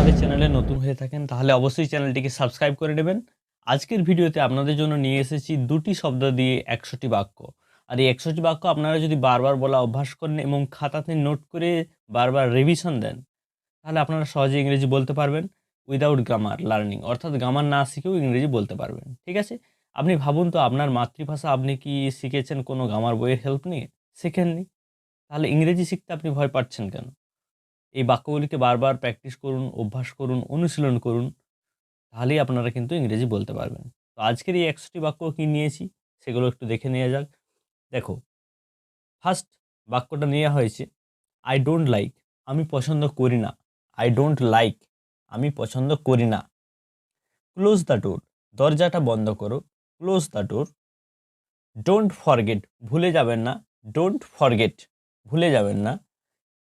আমাদের চ্যানেলে নতুন হয়ে থাকেন তাহলে অবশ্যই চ্যানেলটিকে সাবস্ক্রাইব করে নেবেন। আজকের ভিডিওতে আপনাদের জন্য নিয়ে এসেছি 2টি শব্দ দিয়ে 100টি বাক্য। আর এই 100টি বাক্য আপনারা যদি বারবার বলা অভ্যাস করেন এবং খাতাতে নোট করে বারবার রিভিশন দেন, তাহলে আপনারা সহজে ইংরেজি বলতে পারবেন উইদাউট গ্রামার লার্নিং, অর্থাৎ গ্রামার না শিখেও ইংরেজি বলতে পারবেন। ঠিক আছে? আপনি ভাবুন তো, আপনার মাতৃভাষা আপনি কি শিখেছেন কোনো গ্রামার বইয়ের হেল্প নিয়ে? শেখেননি। তাহলে ইংরেজি শিখতে আপনি ভয় পাচ্ছেন কেন? এই বাক্যগুলিকে বারবার প্র্যাকটিস করুন, অভ্যাস করুন, অনুশীলন করুন, তাহলেই আপনারা কিন্তু ইংরেজি বলতে পারবেন। তো আজকের এই 100টি বাক্য কি নিয়েছি সেগুলো একটু দেখে নেওয়া যাক। দেখো, ফার্স্ট বাক্যটা নেওয়া হয়েছে আই ডোন্ট লাইক, আমি পছন্দ করি না। আই ডোন্ট লাইক, আমি পছন্দ করি না। ক্লোজ দ্য ডোর, দরজাটা বন্ধ করো। Close the door. Don't forget, ভুলে যাবেন না। ডোন্ট ফরগেট, ভুলে যাবেন না।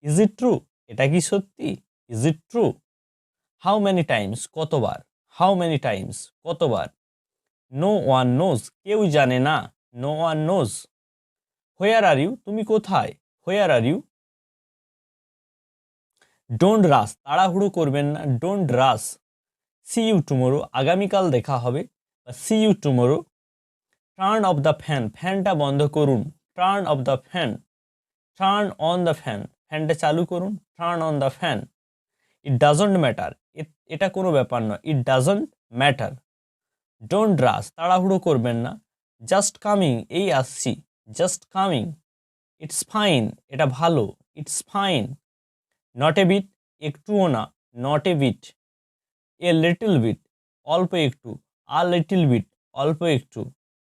ইজ ইট ট্রু, এটা কি সত্যি? Is it true. How many times, কতবার। হাউ মেনি টাইমস, কতবার। নো ওয়ান নোজ, কেউ জানে না। No one knows. Where are you, তুমি কোথায়? হোয়ার আর ইউ। ডোন্ট রাশ, তাড়াহুড়ো করবেন না। Don't rush. See you tomorrow, আগামীকাল দেখা হবে। See you tomorrow. Turn off the fan, ফ্যানটা বন্ধ করুন। Turn off the fan. Turn on the fan, ফ্যানটা চালু করুন। Turn on the fan. It doesn't matter, এটা কোনো ব্যাপার নয়। It doesn't matter. Don't rush, তাড়াহুড়ো করবেন না। জাস্ট কামিং, এই আসছি। Just coming. ইটস ফাইন, এটা ভালো। It's fine. Not a bit, একটুও না। Not a bit. A little bit, অল্প একটু। আ লিটল বিট, অল্প একটু।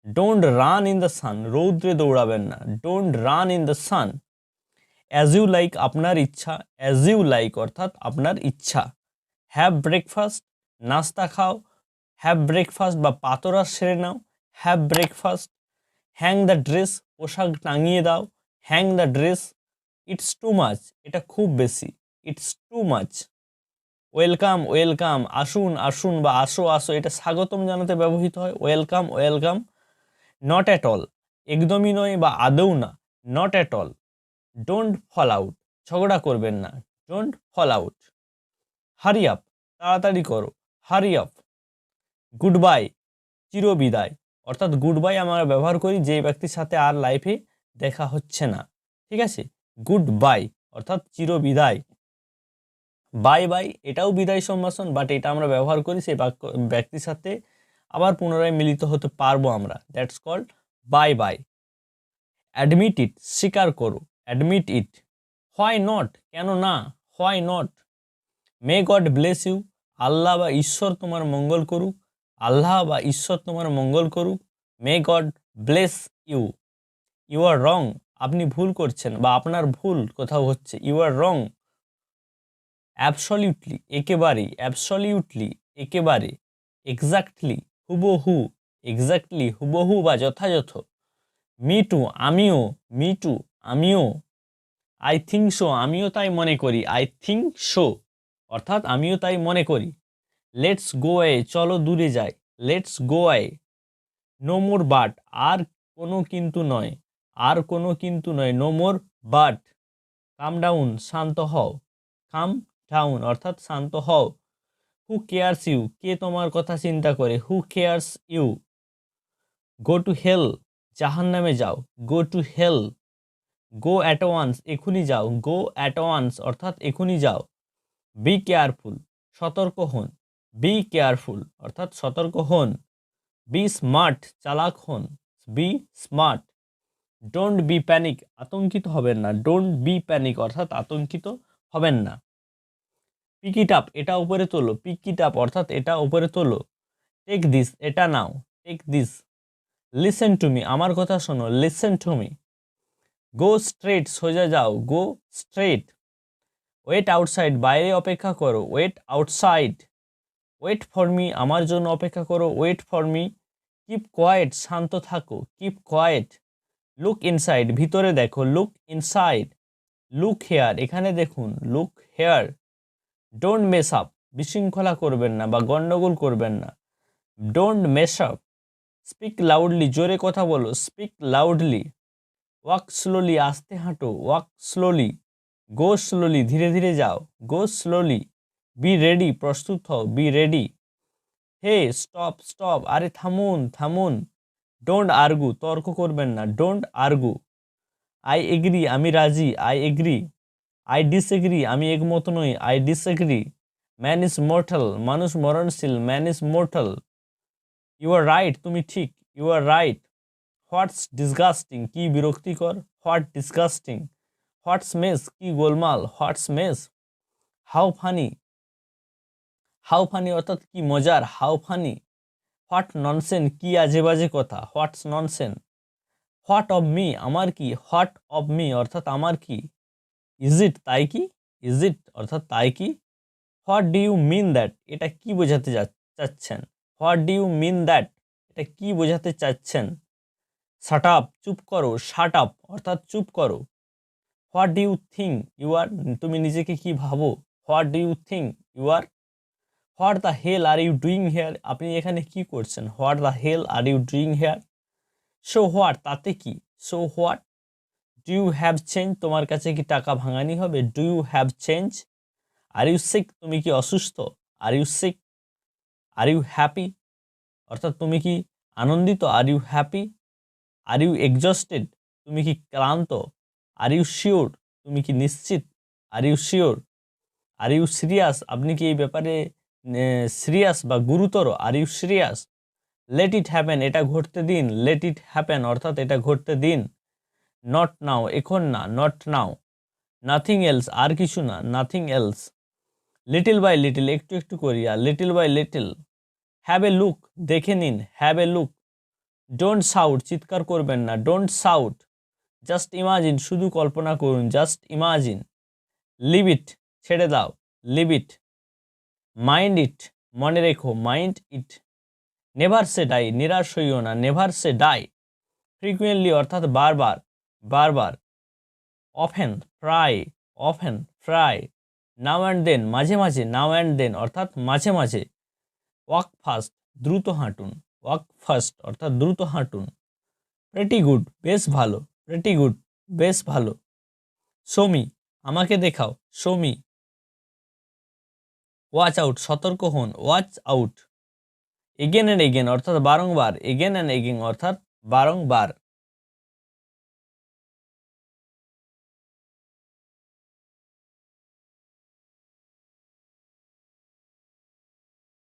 Don't run in the sun, রৌদ্রে দৌড়াবেন না। Don't run in the sun. As you like, আপনার ইচ্ছা। অ্যাজ ইউ লাইক অর্থাৎ আপনার ইচ্ছা। হ্যাভ ব্রেকফাস্ট, নাস্তা খাও। হ্যাভ ব্রেকফাস্ট বা পাতোরা সেরে নাও। Have breakfast. Hang the dress, পোশাক টাঙিয়ে দাও। Hang the dress. It's too much, এটা খুব বেশি। It's too much. Welcome, welcome, আসুন আসুন বা আসো আসো, এটা স্বাগতম জানাতে ব্যবহৃত হয়। Welcome, welcome. Not at all, একদমই নয় বা আদৌ না। Not at all. Don't fall out, ঝগড়া করবেন না। Don't fall out. Hurry up, তাড়াতাড়ি করো। Hurry up. গুড বাই, চিরবিদায়, অর্থাৎ গুড বাই আমরা ব্যবহার করি যে ব্যক্তির সাথে আর লাইফে দেখা হচ্ছে না। ঠিক আছে? গুড বাই অর্থাৎ চিরবিদায়। বাই বাই, এটাও বিদায় সম্ভাষণ, বাট এটা আমরা ব্যবহার করি সেই ব্যক্তির সাথে আবার পুনরায় মিলিত হতে পারবো আমরা। That's called bye bye. Admit it, স্বীকার করো। Admit it. হোয়াই নট, কেন না। Why not. May god bless you, Allah বা ঈশ্বর তোমার মঙ্গল করুক। আল্লাহ বা ঈশ্বর তোমার মঙ্গল করুক। May god bless you. You are wrong, আপনি ভুল করছেন বা আপনার ভুল কোথাও হচ্ছে। You are wrong. অ্যাবসলিউটলি, একেবারে। অ্যাবসলিউটলি, একেবারে। এক্স্যাক্টলি, হুবহু। এক্স্যাক্টলি, হুবহু বা যথাযথ। মি টু, আমিও। মি টু, আমিও। আই থিঙ্ক সো, আমিও তাই মনে করি। আই থিঙ্ক সো অর্থাৎ আমিও তাই মনে করি। লেটস গো অ্যাওয়ে, চলো দূরে যাই। Let's go away. No more but, আর কোনো কিন্তু নয়। আর কোনো কিন্তু নয়। No more but. Calm down, শান্ত হও। কাম ডাউন অর্থাৎ শান্ত হও। হু কেয়ার্স ইউ, কে তোমার কথা চিন্তা করে। Who cares you. Go to hell, জাহান্নামে যাও। Go to hell. Go at once, এখুনি যাও। গো অ্যাট ওয়ান্স অর্থাৎ এখুনি যাও। বি কেয়ারফুল, সতর্ক হন। বি কেয়ারফুল অর্থাৎ সতর্ক হন। বি স্মার্ট, চালাক হন। Be smart. Don't be panic, আতঙ্কিত হবেন না। ডোন্ট বি প্যানিক অর্থাৎ আতঙ্কিত হবেন না। পিক ইট আপ, এটা উপরে তোলো। পিক ইট আপ অর্থাৎ এটা উপরে তোলো। টেক দিস, এটা নাও। Take this. Listen to me, আমার কথা শোনো। Listen to me. Go straight, সোজা যাও। Go straight. ওয়েট আউটসাইড, বাইরে অপেক্ষা করো। Wait outside. Wait for me, আমার জন্য অপেক্ষা করো। Wait for me. Keep quiet, শান্ত থাকো। Keep quite. লুক ইনসাইড, ভিতরে দেখো। Look inside. লুক হেয়ার, এখানে দেখুন। Look here. Don't mess up, বিশৃঙ্খলা করবেন না বা গন্ডগোল করবেন না। Don't mess up. Speak loudly, জোরে কথা বলো। Speak loudly. ওয়াক স্লোলি, আস্তে হাঁটো। Walk slowly. গো স্লোলি, ধীরে ধীরে যাও। Go slowly. বি রেডি, প্রস্তুত হও, বি রেডি। হে স্টপ স্টপ, আরে থামুন থামুন। ডোন্ট আর্গু, তর্ক করবেন না, ডোন্ট আর্গু। আই এগ্রি, আমি রাজি, আই এগ্রি। আই ডিসএগ্রি, আমি একমত নই, I disagree. Man is mortal, মানুষ মরণশীল, man is mortal. You are right, তুমি ঠিক, you are right. What's disgusting, কি বিরক্তিকর, হোয়াট ডিসগাস্টিং। হোয়াটস মেস, কি গোলমাল, what's mess. How funny, how funny অর্থাৎ কি মজার, হাউ ফানি। হোয়াট ননসেন, কি আজে বাজে কথা, হোয়াটস ননসেন। হোয়াট অফ মি, আমার কি, হোয়াট অফ মি অর্থাৎ আমার কি। ইজ ইট, তাই কি, ইজ ইট অর্থাৎ তাই কি। What do you mean that, এটা কি বোঝাতে চাচ্ছেন। What do you mean that, এটা কি বোঝাতে চাচ্ছেন। শাট আপ, চুপ করো, শাট আপ অর্থাৎ চুপ করো। What do you think you are, তুমি নিজেকে কি ভাবো। What do you think you are. What the hell are you doing here, আপনি এখানে কি করছেন। What the hell are you doing here. So what, তাতে কি। So what. Do you have change, তোমার কাছে কি টাকা ভাঙানি হবে। Do you have change. Are you sick, তুমি কি অসুস্থ। Are you sick. Are you happy অর্থাৎ তুমি কি আনন্দিত। Are you happy. Are you exhausted, তুমি কি ক্লান্ত। আর ইউ শিওর, তুমি কি নিশ্চিত। Are you sure. Are you serious, আপনি কি এই ব্যাপারে সিরিয়াস বা গুরুতর। Are you serious. Let it happen, এটা ঘটতে দিন। লেট ইট হ্যাপেন অর্থাৎ এটা ঘটতে দিন। নট নাও, এখন না, নট নাও। নাথিং এলস, আর কিছু না, nothing else. Little by little, একটু একটু করিয়া, little by little. Have a look, দেখে নিন, have a look. Don't shout, চিৎকার করবেন না, ডোন্ট শাউট। জাস্ট ইমাজিন, শুধু কল্পনা করুন, জাস্ট ইমাজিন। লিভ ইট, ছেড়ে দাও, লিভ ইট। মাইন্ড ইট, মনে রেখো, mind it. Never say die, নিরাশ হইও না, নেভার সে ডাই। ফ্রিকুয়েন্টলি অর্থাৎ বারবার, বারবার। অফেন, প্রায়, অফেন, প্রায়। নাও অ্যান্ড দেন, মাঝে মাঝে, নাও অ্যান্ড দেন অর্থাৎ মাঝে মাঝে। ওয়াক ফাস্ট, দ্রুত হাঁটুন, ওয়াক ফাস্ট অর্থাৎ দ্রুত হাঁটুন। প্রেটি গুড, বেশ ভালো, প্রেটি গুড, বেশ ভালো। শোমি, আমাকে দেখাও, শোমি। ওয়াচ আউট, সতর্ক হন, watch out. Again and again অর্থাৎ বারংবার, এগেন অ্যান্ড এগেন অর্থাৎ বারংবার।